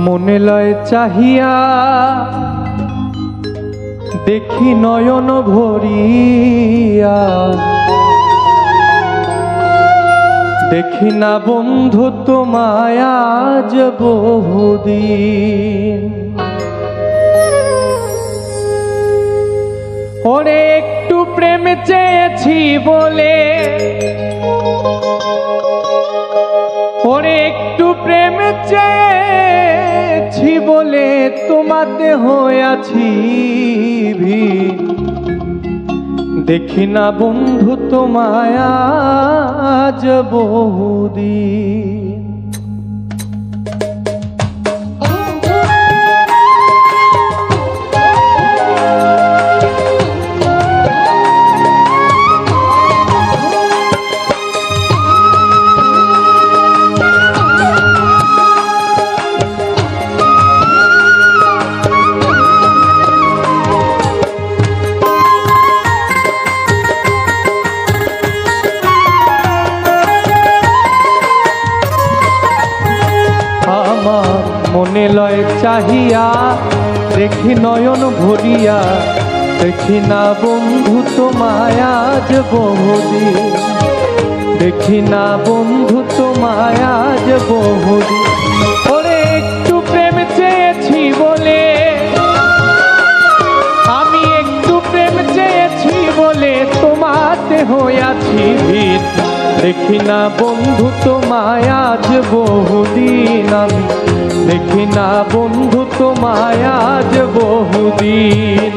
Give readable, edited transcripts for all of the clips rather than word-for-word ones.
মনে লয় চাহিয়া দেখি নয়ন ভরিয়া, দেখি না বন্ধু তোমায় আজ বহুদিন। ওরে একটু প্রেম চেয়েছি বলে, ওরে একটু প্রেম চেয়েছি বলে তোমাতে হয়েছি ভিড়। দেখি না বন্ধু তোমায় আজ বহুদিন। মনে লয় চাহিয়া দেখি নয়ন ভরিয়া, দেখি না বন্ধু তোমায় আজ বহুদিন। দেখি না বন্ধু তোমায় আজ বহুদিন। ওরে একটু প্রেম চেয়েছি বলে, আমি একটু প্রেম চেয়েছি বলে তোমাতে হয়েছি ভিড়। দেখি না বন্ধু তোমায় আজ বহুদিন। আমি দেখি না বন্ধু তোমায় আজ বহুদিন।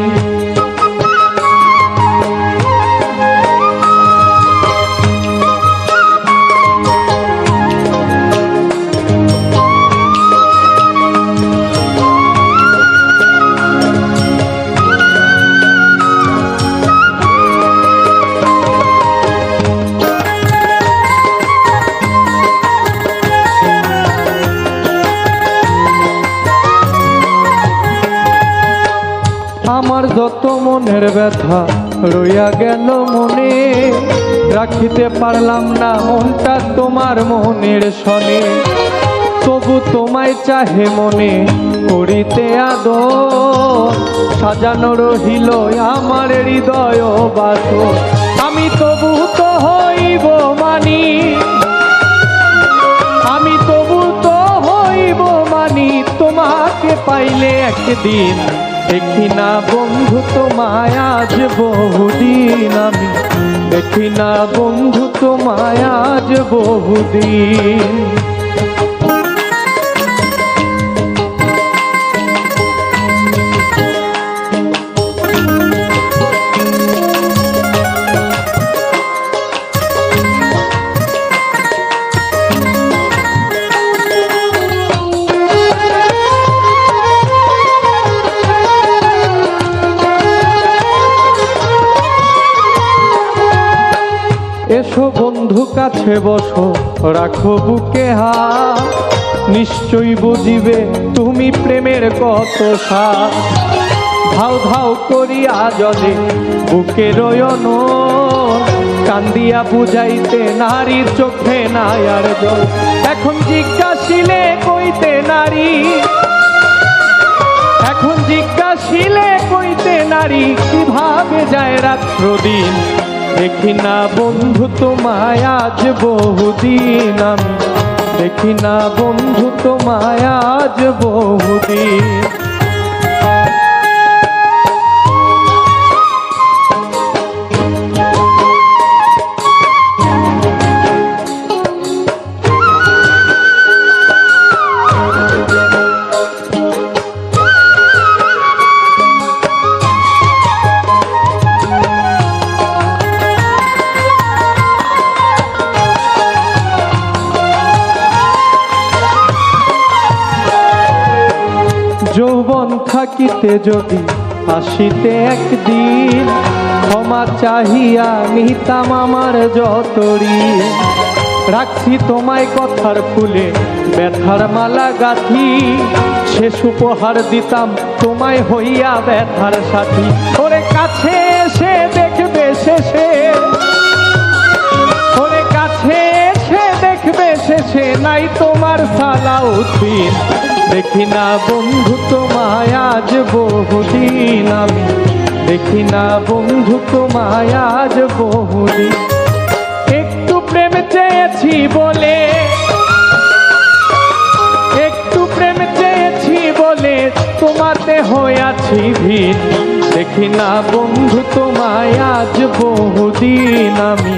আমার যত মনের ব্যথা রইয়া গেল মনে, রাখিতে পারলাম না মনটা তোমার মনের সনে। তবু তোমায় চাহে মনে করিতে আদর, সাজানো রহিল আমার হৃদয় বাসর। আমি তবু তো হইব মানি, আমি তবু তো হইব মানি তোমাকে পাইলে একদিন। দেখি না বন্ধু তোমায় আজ বহুদিন। আমি দেখি না বন্ধু তোমায় আজ বহুদিন। এসো বন্ধু কাছে বসো, রাখো বুকে হাত, নিশ্চয়ই বুঝিবে তুমি প্রেমের কত স্বাদ। ধাও ধাও করিয়া জলে বুকে রয়ন, কান্দিয়া বুঝাইতে নারীর চোখে নাই আর জল। এখন জিজ্ঞাসিলে কইতে নারী, এখন জিজ্ঞাসিলে কইতে নারী কিভাবে যায় রাত্র দিন। দেখি না বন্ধু তোমায় আজ বহুদিন। আমি দেখি না বন্ধু তোমায় আজ বহুদিন। যৌবন থাকিতে যদি আসিতে একদিন, ক্ষমা চাহিয়া নিতাম আমার যত ঋণ। রাখছি তোমায় কথার ফুলে ব্যথার মালা গাঁথি, শেষ উপহার দিতাম তোমায় হইয়া ব্যথার সাথী। ওরে কাছে এসে দেখবে শেষে, ওরে কাছে এসে দেখবে শেষে নাই তোমার সালাউদ্দিন। দেখি না বন্ধু তোমায় আজ বহুদিন আমি দেখি না বন্ধু তোমায় আজ বহুদিন একটু প্রেম চেয়েছি বলে একটু প্রেম চেয়েছি বলে তোমাতে হইয়াছি ভিন দেখি না বন্ধু তোমায় আজ বহুদিন আমি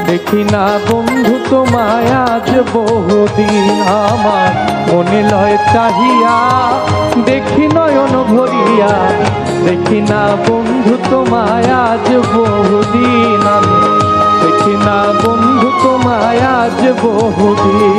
দেখি না বন্ধু তোমায় আজ বহুদিন আমার মনে লয় চাহিয়া দেখি নয়ন ভরিয়া দেখি না বন্ধু তোমায় আজ বহুদিন আমি দেখি না বন্ধু তোমায় আজ বহুদিন